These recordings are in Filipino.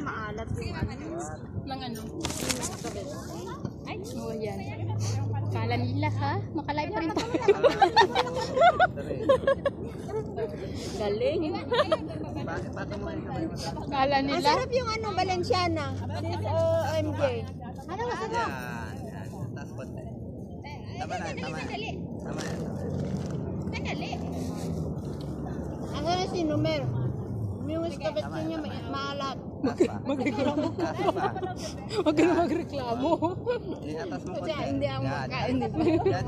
maalat yung ano. Nang ano? Ay, oh yan. Kala nila ha? Makalive pa rin tayo. Galing. Kala nila. Masarap yung ano, Valenciana. OMG. Ano masarap? Tapos konti. Tama na. Dali. Ang ano si Numer? Yung estabet niya maalat. Magreklamo ka pa. Huwag ka na magreklamo. Atas mo konti. Kasi hindi ako makain dito. Yan.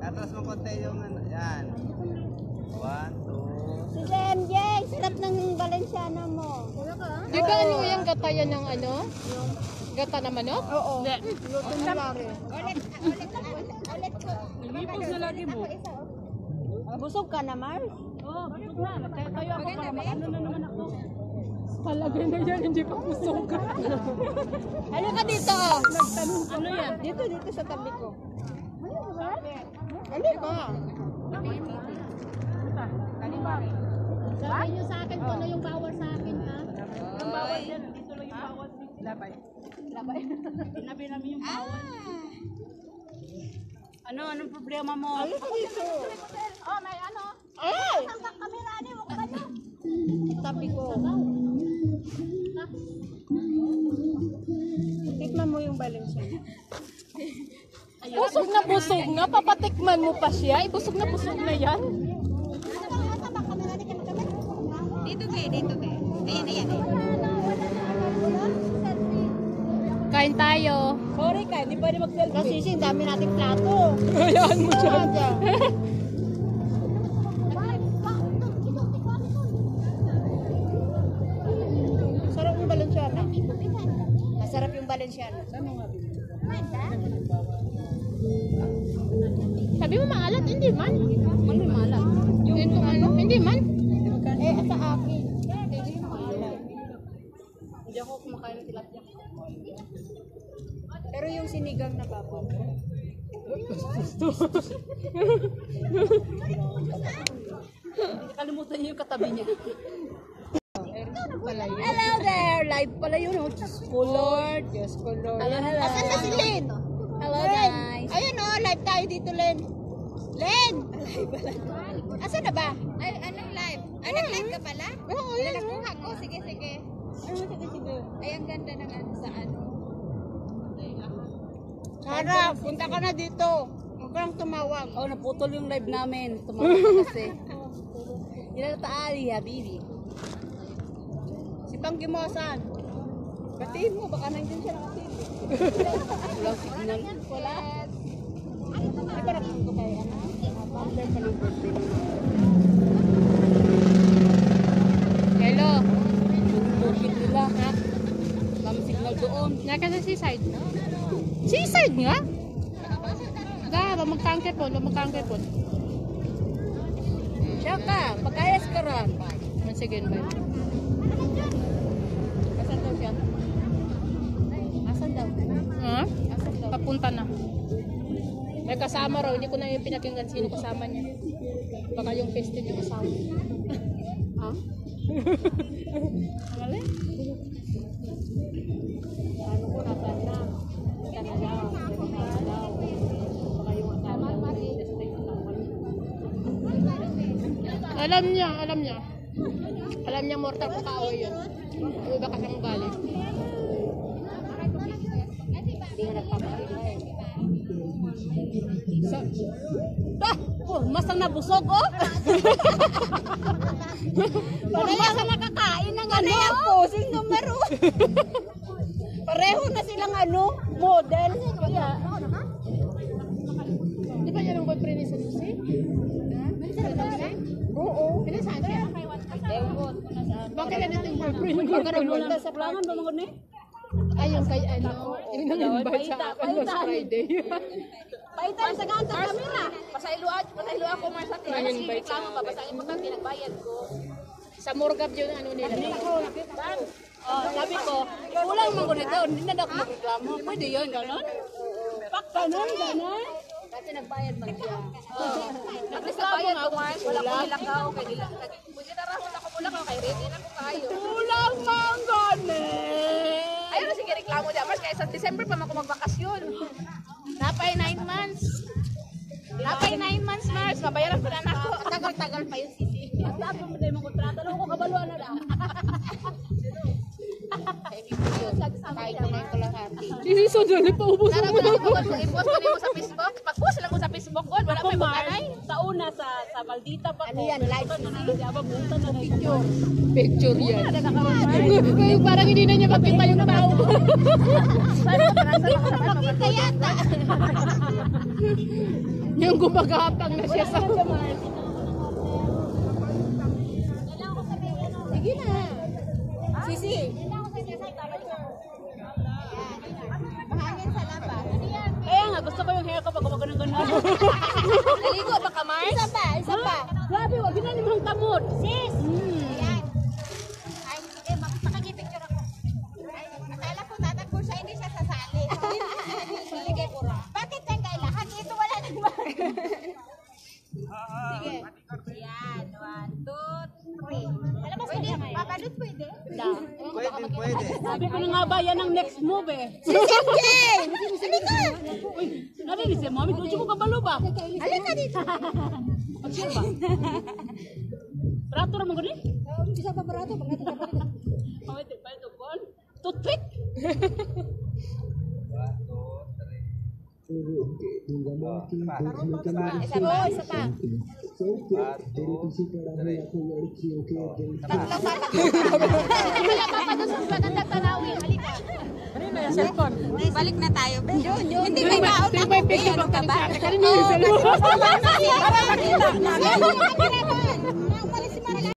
Atas mo konti yung ano. Yan. 1, 2. Sige MJ, sarap ng Valenciana mo. Di ba ano yung gata yan ng ano? Gata na manok? Oo. Luto ni Lari. Ulit ko. Lumipos na lagi mo. Busog ka na, Mars? Oo, busog na. Tayo ako para makano na naman ako. Palagay na yan, hindi pa busog ka. Ano ka dito? Nagtanong ano yan? Dito sa tabi ko. Ano ba? Sabi nyo sa akin kung ano yung bawal sa akin, ha? Yung bawal yan, dito lang yung bawal. Labay. Sinabi namin yung bawal. Anong problema mo? Ano ka dito? Oh, may ano? Ay! Ang kamera ni mo kayo. Tabi ko. Tikman mo yung Valenciana. Busog nga, papatikman mo pa siya. Busog na yan. Dito kayo. Ayan. Kain tayo. Sorry ka, hindi pwede mag-selfie. Kasi dami nating plato. Hayaan mo dyan. Sarap yung Valenciana. Masarap yung Valenciana. Sabi mo maalat, hindi man. Ano maalat? Ito ano, hindi man. Sa akin. Hindi ako kumakain ng tilapia. Pero yung sinigang na baboy. Kalimutan niyo yung katabi niya. Hello there! Live pala yun. Oh. Diyos ko Lord. Hello. Asan na si Len? Hello Len. guys. Ayun o, live tayo dito, Len. Len! Asan na ba? Ay, anong live? Ay, nag-live ka pala? Oo, Ay, yan. nakuha ko. Sige. Ay, ang ganda ng ano sa ano. Sarah, punta ka na dito. Huwag kang tumawag. Oh, naputol yung live namin. Tumawag kasi. Hindi na taali, habibi. Si Pangkimosan. Batiin mo, baka nandiyan siya nakatin. Walang signal. Wala. Ay, parang ko kayo, ano? After pa ng birthday. Hello. Bukit nila, ha? Kami signal doon. Naka sa seaside. Seaside nga? Ga, magkangke po. Tsaka, pagkayas ka rin. Once again, bye. Asan daw siya? Asan daw? Ha? Papunta na. May kasama raw. Hindi ko na yung pinakinggan sino kasama niya. Baka yung festive yung kasama. Ha? Ang alin? Ano ko nasan na? Punta na daw. Baka yung asawa daw. Alam niya. Alam niya mortal kung kaaway yun. Ang iba kasi ang galit. Hindi nga nagpapakita eh. Mas ang nabusog, oh! Pareho sa nakakain ng ano yung posing numero. Pareho na silang ano, model. Kaya, Di ba yan ang boyfriend ni Sanusi? oo. Saan siya? Ewan ko kung nasaan. Bakit ganito yung boyfriend mo? Baka nagpunta sa plangan ba mga ni? Ayun kay ano, yung nang-invite sa akin last Friday. Paitan sa ganto kamera. Pasailuan ko man sa Nang-invite sa reklamo ba? Basta importante nagbayad ko. Sa Morgab yun ano nila. Oh, sabi ko, kulang man ko nito, hindi na ako magreklamo. Pwede yun, gano'n? Ganon. Kasi nagbayad man siya. At least nagbayad ko, Mars. Wala ko nilakaw. Pwede na rahon ako mula ko kay ready na ko kayo. Kulang mang ganin. Mars kaya sa December pa man ako magbakasyon. Napay 9 months. Napay 9 months, Mars. Mabayaran ko na ako. Tagal-tagal pa yun, Sisi. Basta ako mo na yung kontrata. Alam ko kabaluan na lang. Kahit na yung kalahati. Sisi, so dali pa ubos Tara mo ko na. lang i-post ko nimo sa Facebook. Pag-post lang ko sa Facebook ko. Wala pa yung anay. Sa una sa Maldita pa Ano yan, live, Sisi? Bunta na picture. Picture yan. Nagkakaroon. Parang hindi na niya makita yung tao. Hindi ko na makita yata. Yung gumagapang na siya sa... Sige na. Sisi. Mahangin sa labas. Kaya nga, gusto ko yung hair ko pag gumagano gano'n. Naligo ba ka, Mars? Isa pa, isa pa. Grabe, wag na limang tamod. Sis! Ayan. Ay, sige, makikipicture ako. Ay, akala ko tatakbo siya, hindi siya sasali. Sige, pura. Bakit lang kay lahat? Ito wala naman. Sige. Yan, 1, 2, 3. Alam mo, pwede? Papadot pwede? Pwede. Sabi ko na nga ba, yan ang next move eh. Si MJ! Halika! Uy, narinig siya, mami, gusto ko kabalo ba? Halika dito. Mag-share ba? Barato naman ko Isa pa barato, pag natin pa rin. Pawit, pa ito, Bon. Toothpick? 1, 2, 3. Isa pa, isa pa. 1, 2, 3. Tatlo pa. Wala pa pa doon sa magandang tanawin. Halika. Balik na tayo. Hindi may baon ako. May picture Ano ka ba? Kanina yung cellphone. Para makita. Umalis si Marala.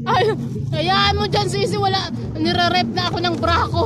Ay, hayaan mo dyan, Sisi. Wala, nire-rep na ako ng bra ko.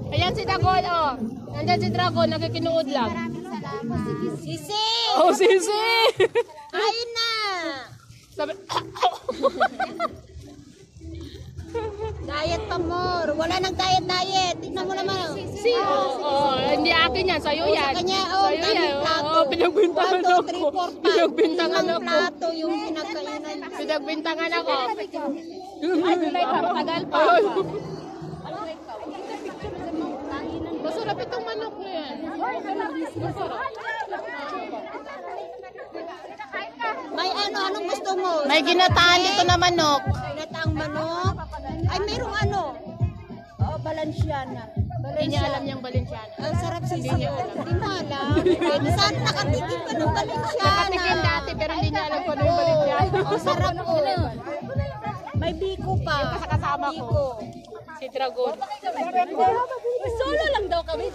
Ayan si Dragon, oh. Nandyan si Dragon, nagkikinuod lang. Maraming salamat. Sisi! Oh, Sisi! Ayun na! Sabi, Diet pa more. Wala nang diet. Tignan mo naman. Oh. hindi akin yan, sa'yo Oh, yan. sa kanya, oh, Sa'yo daming yan. plato. Oh, pinagbintangan 1, 2, ako. 3, 4, 5. Pinagbintangan 5 ako. plato yung pinagkainan. Pinagbintangan ako. Ay, tulay pa. Matagal pa. Ay. Masarap itong manok na yan. May ano, anong gusto mo? May ginataan dito na manok. Ginataang manok. Ay, mayroong ano? Oh, Balenciana. Hindi niya alam yung Balenciana. Ang sarap sisi. Hindi mo alam. Saan nakatikim ka ng Balenciana? Nakatikim dati pero hindi niya alam kung ano yung Balenciana. Ang sarap po. May biko pa. Kasama ko. Si Dragon. Solo lang daw kami.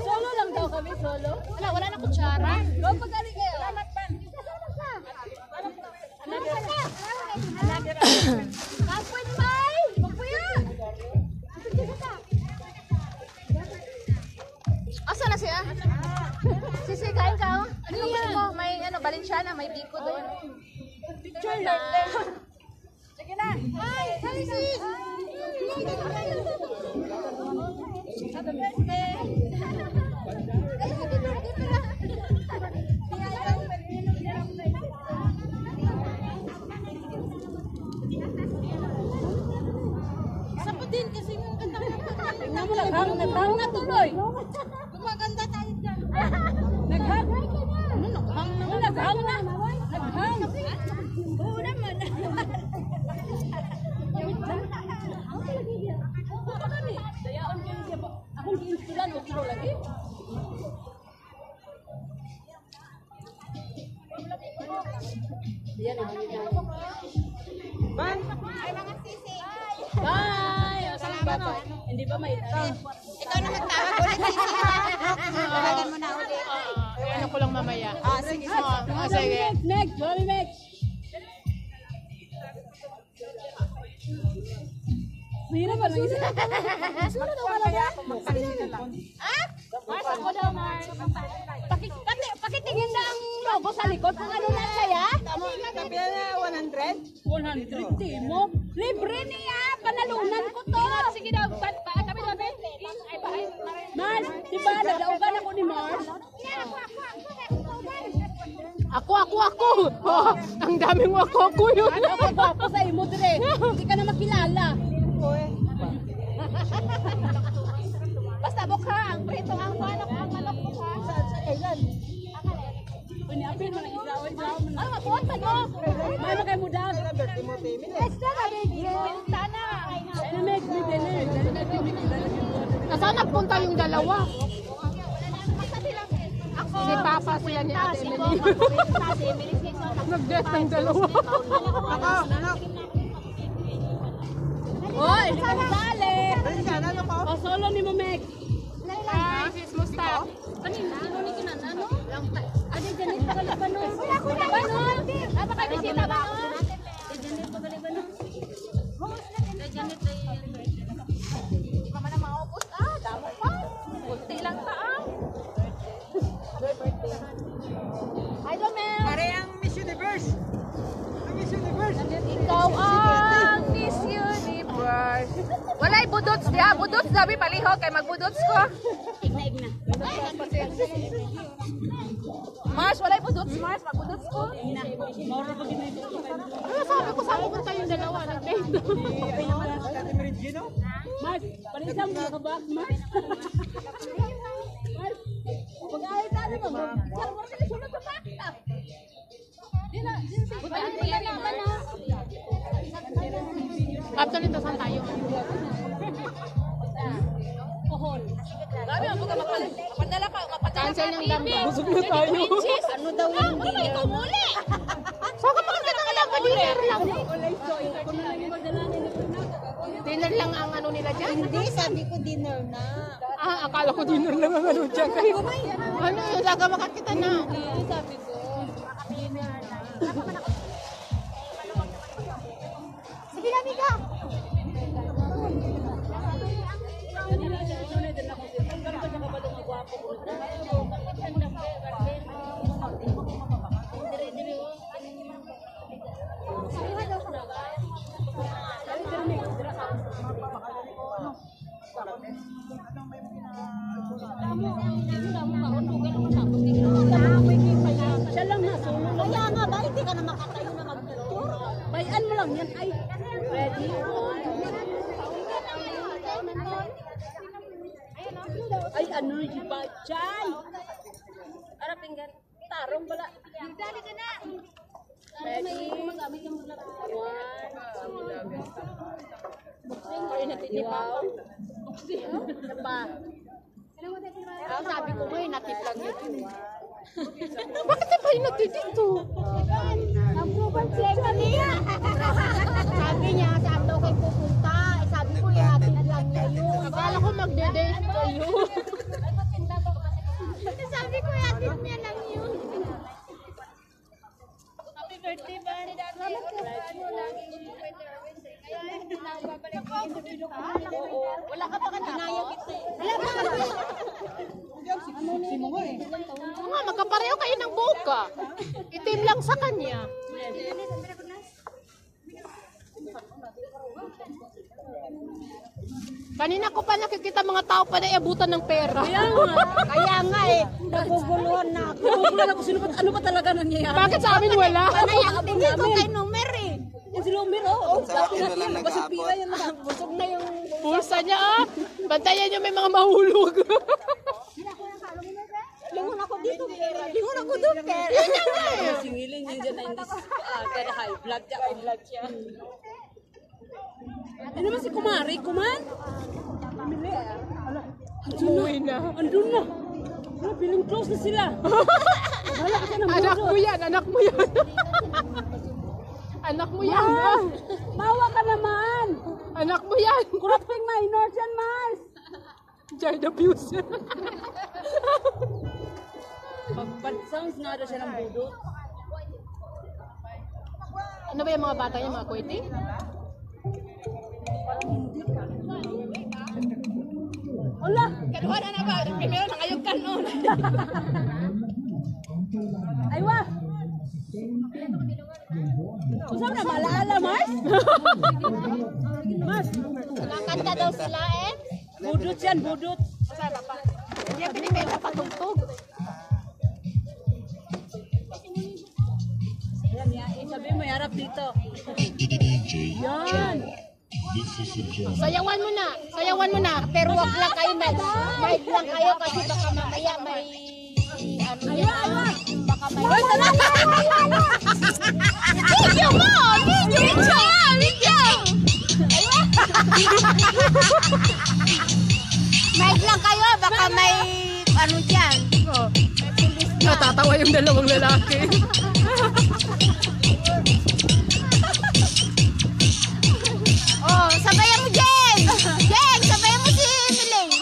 Solo lang daw kami, solo. Wala na kutsara. Go, pagaling kayo. Salamat pa. Kapwet bay! Magpuya! Asa na siya? Sisi, kain ka, oh. Ano yung gusto mo? May ano, Balenciana, may biko doon. Picture lang. Sige na. Ay, Isa pa din kasi yung ganda ko. Tingnan mo, naghang na tuloy. Gumaganda tayo dyan. Naghang. Ano, naghang na. Naghang na. Naghang. Oo naman. Ako kami. Dayaon kayo siya ba? Akong giinstilan, utro lagi. Yan ang Ay, mga sisi. bye! O, sige ba to? Hindi ba may... Ikaw na magtawag ulit sisi. Tawagan mo na ulit. Ano ko lang mamaya. Sige. Sige. Next! Johnny next! Mahirap ba? Sino daw wala ba? Ah? Mars, ako daw, Mars. Pakitingin na ang logo sa likod kung ano na saya. Sabi na 100? 150 mo? Libre niya! Panalunan ko to! Sige daw, kami daw, Mars, di ba nagdaugan ako ni Mars? Ako! Oh, ang daming ako yun. Ako sa imo, dire. Hindi ka na makilala. Basta bukha, ang preto ang manok mo ha. Sa kailan? Piniapin mo na isawan mo. Ano, makuha pa mo? Mano kayo mo daw? Basta na, baby. Pinta na. Dalimig, may dalimig. Nasaan nagpunta yung dalawa? Si Papa sila ni Ate Emily. Nag-death ng dalawa. Hoy, hindi ka masali. O, solo ni mo, Meg. Hi, sis Mustaf. Kanina, ano ni kinanano? Ade, Janet, pagalibanon. Pagalibanon. Apa kayo bisita ba? Janet, pagalibanon. Janet, hindi pa man na maupos. Damo pa. Kunti lang taang. Hi, Domel. Pare ang Miss Universe. Ang Miss Universe. Ikaw ang Miss Universe. Walay budots diha, budots dabi palihog kay magbudots ko. Igna. Mars, walay budots, Mars, magbudots ko. Ano sabi ko, saan pupunta yung dalawa? Nag-date. Ate Merigino. Mars, panisam mo ka ba, Mars? Mars, pag-ayos natin mo. Saan mo sila sunod sa bakta? After nito, saan tayo? Pohon. Grabe, ang magpadala ka, Cancel ng dami. Busog na tayo. Ano daw yung hindi? Ikaw muli! Saan ka makakita ka lang? Dinner lang. Ulay, so, ikaw na lang yung magdalanin na Dinner lang ang ano nila dyan? Hindi, sabi ko dinner na. Akala ko dinner lang ang ano dyan. Kayo. Ano yun? Laga makakita na. Sabi ko. Sige na, Mika. Siya lang na, solo lang. Kaya nga ba, hindi ka na makatayo na mag-picture? Bayan mo lang yan, ay. Ready? Ay, ano yung ba? Chay! Ara, pinggan. Tarong bala. Dali ka na. Ready? Ay, natitipa pa. Ano pa? Sabi ko ngayon, natip lang yun. Bakit na ba yung natip dito? Sabi niya, saan daw kayo pupunta? Sabi ko, ihatid lang niya yun. Akala ko magde-date kayo. Sabi ko, ihatid niya lang yun. Happy birthday ba ni Dad? Wala ka pa kanaya kita. Oo nga, magkapareho kayo ng boka. Itim lang sa kanya. Kanina ko pa nakikita mga tao pa na iabutan ng pera. Kaya nga eh, naguguluhan na ako. Naguguluhan ako, ano ba talaga nangyayari? Bakit sa amin wala? Hindi ko kay numero eh. Yung si Lumer, oh. Sa akin na lang nag-aabot. Busog na yung... Pulsa niya ah. Bantayan niyo may mga mahulog. Lingon ako dito, pera. Lingon ako dito, pera. Singilin yung dyan na hindi kada high blood siya. High blood siya. Ano naman si Kumari? Kuman? Umuwi na. Andun na. Wala, feeling close na sila. Wala ka ng Anak budo. mo yan, anak mo yan. Anak mo yan. ah. Mawa ka naman. Anak mo yan. Kuraping minor dyan, Mars. Child abuse. Bad sounds nga daw siya ng budot. Ano ba yung mga bata niya, mga kwete? Wala. Kanuha na ba? Primero nangayog ka noon. Aywa. Usap na, malaala, Mars? Mars, Nakanta daw sila eh. budot yan, budot. Hindi yan pinipenta patugtog. Yan, yan. Sabi mo, harap dito. Yan. Sayawan mo na. Sayawan mo na. Pero wag lang kayo, mic lang kayo kasi baka mamaya may... Ano yan? Baka may... Video mo! Video! Video! Mic lang kayo, baka may... Ano dyan? Natatawa yung dalawang lalaki. Oh, sabayan mo, Jen! Jen, sabayan mo si Miling.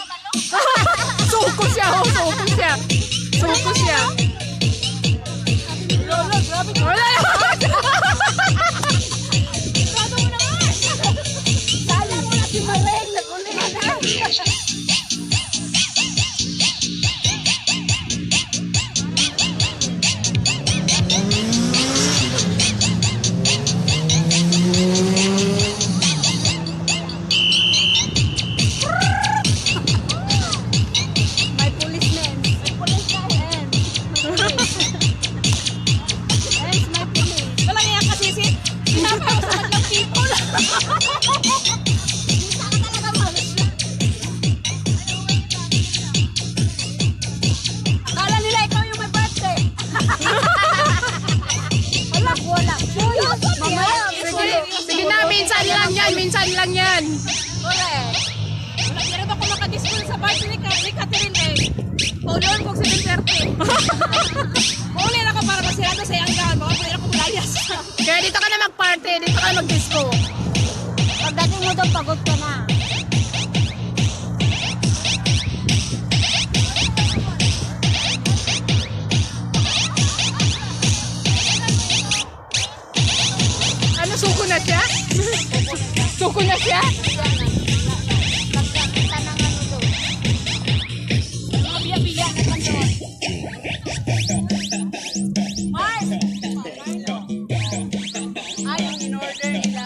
Suko siya, oh, suko siya. Suko siya. Wala na. Sala mo na si Maring, nakulit na. May policeman. May policeman. Yes, may police. Wala niya kasi si pinapalo sa kanyang people. Akala nila ikaw yung may birthday. Wala. Mamaya. Sige na, minsan lang yan, minsan lang yan. Correct. Pero ba kung makadiscool sa birthday ni Catherine eh? Pauloon kong 7:30. Paulin ako para masirado sa yanggahan. Baka pwede ako malayas. Kaya dito ka na mag-party, dito ka na mag-disco. Pagdating mo daw, pagod ka na. Ano, suko na siya? Suko na siya? Pagkakita ng ano daw. Mga biya-biya na lang doon. Mars! Ayaw in order nila.